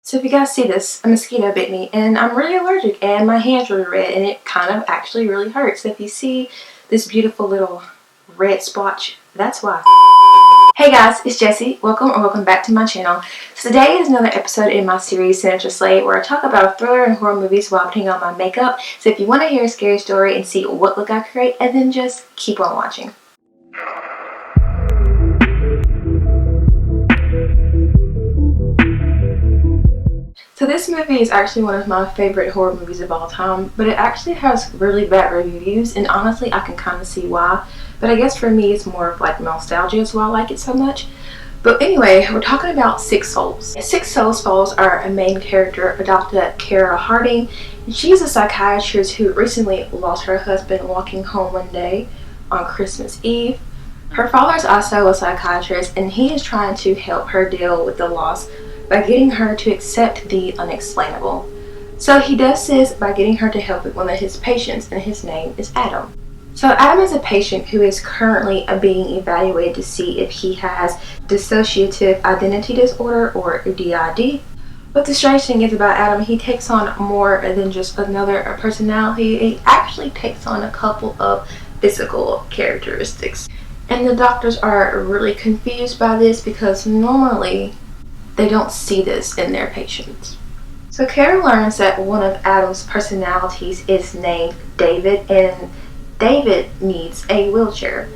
So if you guys see this, a mosquito bit me and I'm really allergic and my hands are red and it kind of actually really hurts. So if you see this beautiful little red splotch, that's why. Hey guys, it's Jessie. Welcome back to my channel. So today is another episode in my series Sinister Slay, where I talk about thriller and horror movies while putting on my makeup. So if you want to hear a scary story and see what look I create, and then just keep on watching. So this movie is actually one of my favorite horror movies of all time, but it actually has really bad reviews, and honestly I can kind of see why. But I guess for me it's more of like nostalgia is why I like it so much. But anyway, we're talking about Six Souls. Six Souls follows our main character, Dr. Kara Harding, and she's a psychiatrist who recently lost her husband walking home one day on Christmas Eve. Her father is also a psychiatrist, and he is trying to help her deal with the loss by getting her to accept the unexplainable. So he does this by getting her to help with one of his patients, and his name is Adam. So Adam is a patient who is currently being evaluated to see if he has Dissociative Identity Disorder, or DID. But the strange thing is about Adam, he takes on more than just another personality. He actually takes on a couple of physical characteristics. And the doctors are really confused by this because normally they don't see this in their patients. So Kara learns that one of Adam's personalities is named David, and David needs a wheelchair.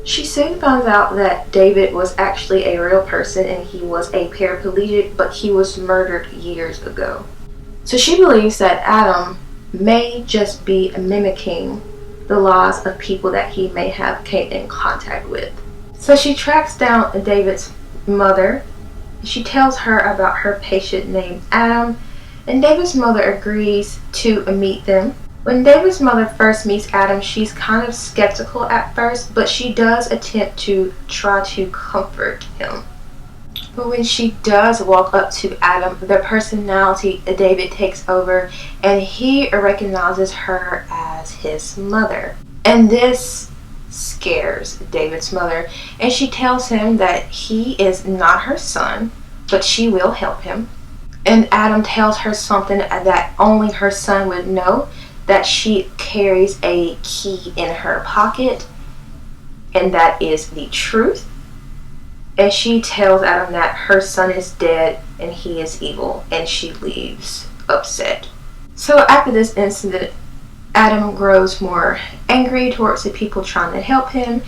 She soon finds out that David was actually a real person and he was a paraplegic, but he was murdered years ago. So she believes that Adam may just be mimicking the lives of people that he may have came in contact with. So she tracks down David's mother. She tells her about her patient named Adam, and David's mother agrees to meet them. When David's mother first meets Adam, she's kind of skeptical at first, but she does attempt to try to comfort him. But when she does walk up to Adam, the personality of David takes over, and he recognizes her as his mother. And this scares David's mother, and she tells him that he is not her son, but she will help him. And Adam tells her something that only her son would know, that she carries a key in her pocket, and that is the truth. And she tells Adam that her son is dead and he is evil, and she leaves upset. So after this incident, Adam grows more angry towards the people trying to help him,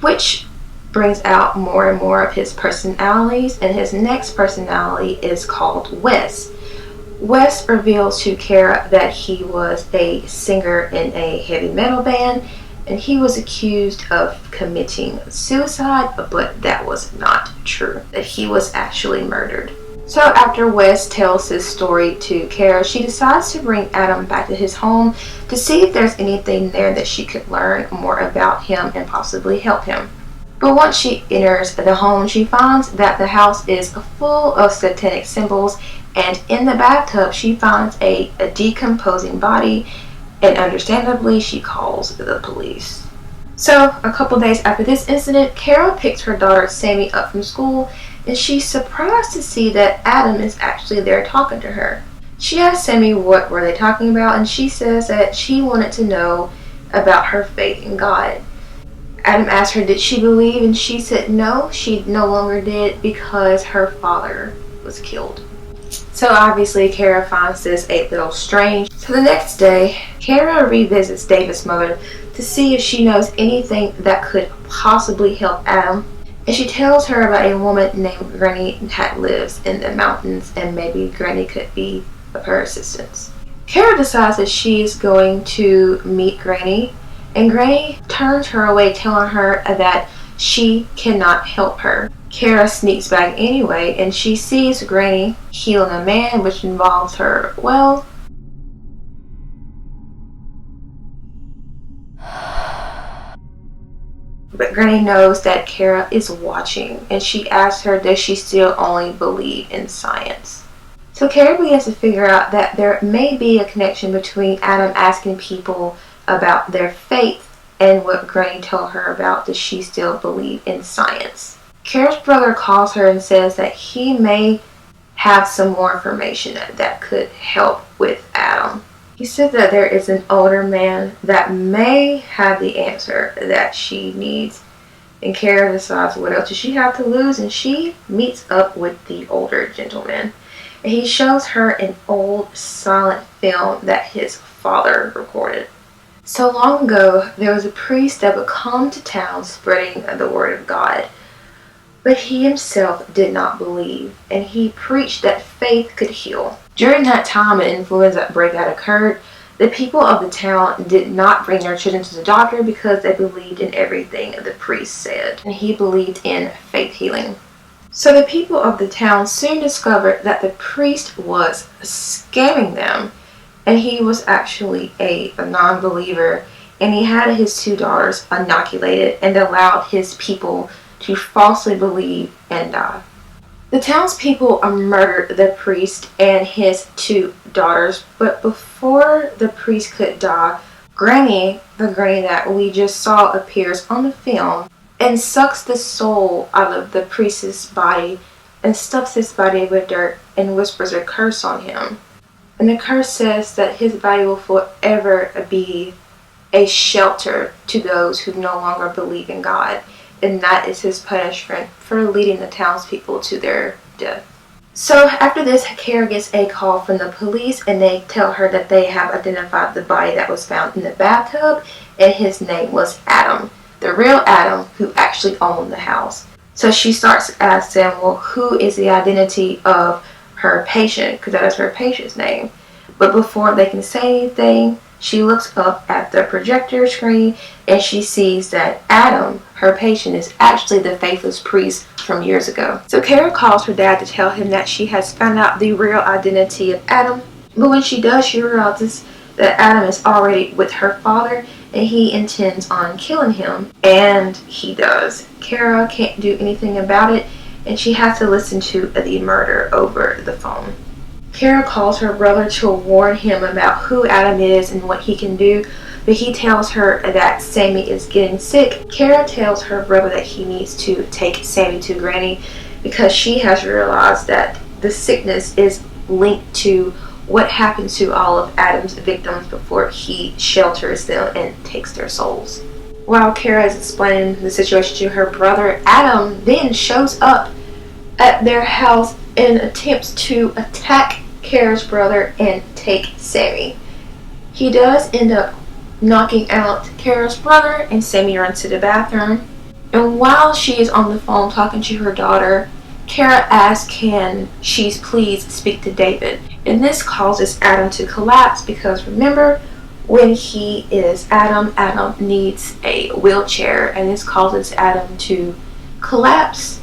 which brings out more and more of his personalities, and his next personality is called Wes. Wes reveals to Kara that he was a singer in a heavy metal band, and he was accused of committing suicide, but that was not true, that he was actually murdered. So after Wes tells his story to Kara, she decides to bring Adam back to his home to see if there's anything there that she could learn more about him and possibly help him. But once she enters the home, she finds that the house is full of satanic symbols, and in the bathtub she finds a decomposing body, and understandably she calls the police. So a couple days after this incident, Kara picks her daughter Sammy up from school, and she's surprised to see that Adam is actually there talking to her. She asks Sammy what were they talking about, and she says that she wanted to know about her faith in God. Adam asked her did she believe, and she said no, she no longer did because her father was killed. So obviously Kara finds this a little strange. So the next day, Kara revisits David's mother to see if she knows anything that could possibly help Adam. And she tells her about a woman named Granny that lives in the mountains, and maybe Granny could be of her assistance. Kara decides that she is going to meet Granny, and Granny turns her away, telling her that she cannot help her. Kara sneaks back anyway, and she sees Granny healing a man, which involves her, well, but Granny knows that Kara is watching, and she asks her does she still only believe in science. So Kara begins to figure out that there may be a connection between Adam asking people about their faith and what Granny told her about does she still believe in science. Kara's brother calls her and says that he may have some more information that could help with Adam. He said that there is an older man that may have the answer that she needs. And Kara decides what else does she have to lose, and she meets up with the older gentleman. And he shows her an old silent film that his father recorded. So long ago, there was a priest that would come to town spreading the word of God. But he himself did not believe, and he preached that faith could heal. During that time, an influenza breakout occurred. The people of the town did not bring their children to the doctor because they believed in everything the priest said, and he believed in faith healing. So the people of the town soon discovered that the priest was scamming them, and he was actually a non-believer, and he had his 2 daughters inoculated and allowed his people to falsely believe and die. The townspeople murdered the priest and his 2 daughters, but before the priest could die, Granny, the granny that we just saw appears on the film and sucks the soul out of the priest's body and stuffs his body with dirt and whispers a curse on him. And the curse says that his body will forever be a shelter to those who no longer believe in God. And that is his punishment for leading the townspeople to their death. So after this, Kara gets a call from the police, and they tell her that they have identified the body that was found in the bathtub, and his name was Adam, the real Adam who actually owned the house. So she starts asking, well, who is the identity of her patient, because that is her patient's name. But before they can say anything, she looks up at the projector screen and she sees that Adam, her patient, is actually the faithless priest from years ago. So Kara calls her dad to tell him that she has found out the real identity of Adam. But when she does, she realizes that Adam is already with her father and he intends on killing him. And he does. Kara can't do anything about it, and she has to listen to the murder over the phone. Kara calls her brother to warn him about who Adam is and what he can do, but he tells her that Sammy is getting sick. Kara tells her brother that he needs to take Sammy to Granny because she has realized that the sickness is linked to what happens to all of Adam's victims before he shelters them and takes their souls. While Kara is explaining the situation to her brother, Adam then shows up at their house and attempts to attack Kara's brother and take Sammy. He does end up knocking out Kara's brother, and Sammy runs to the bathroom. And while she is on the phone talking to her daughter, Kara asks can she please speak to David. And this causes Adam to collapse because remember, when he is Adam needs a wheelchair, and this causes Adam to collapse,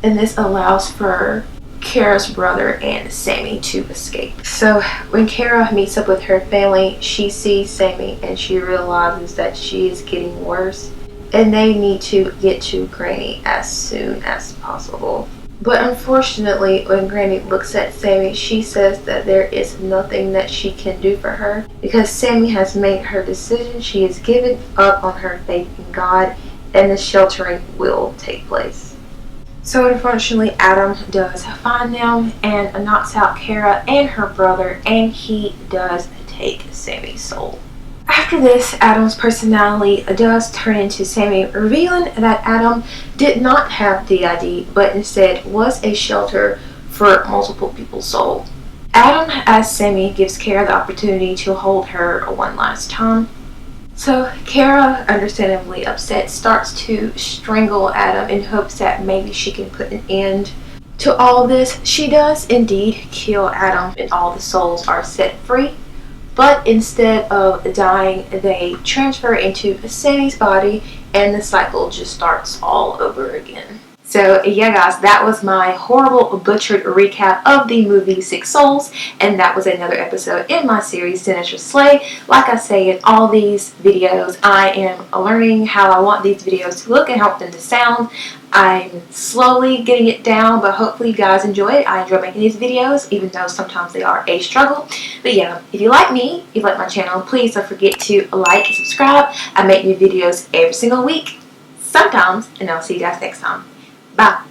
and this allows for Kara's brother and Sammy to escape. So when Kara meets up with her family, she sees Sammy and she realizes that she is getting worse and they need to get to Granny as soon as possible. But unfortunately, when Granny looks at Sammy, she says that there is nothing that she can do for her because Sammy has made her decision. She has given up on her faith in God, and the sheltering will take place. So unfortunately, Adam does find them and knocks out Kara and her brother, and he does take Sammy's soul. After this, Adam's personality does turn into Sammy, revealing that Adam did not have DID, but instead was a shelter for multiple people's souls. Adam, as Sammy, gives Kara the opportunity to hold her one last time. So Kara, understandably upset, starts to strangle Adam in hopes that maybe she can put an end to all this. She does indeed kill Adam, and all the souls are set free. But instead of dying, they transfer into Sammy's body, and the cycle just starts all over again. So yeah guys, that was my horrible butchered recap of the movie Six Souls, and that was another episode in my series Sinister Slay. Like I say in all these videos, I am learning how I want these videos to look and how them to sound. I'm slowly getting it down, but hopefully you guys enjoy it. I enjoy making these videos, even though sometimes they are a struggle. But yeah, if you like me, if you like my channel, please don't forget to like and subscribe. I make new videos every single week, sometimes, and I'll see you guys next time. Bye.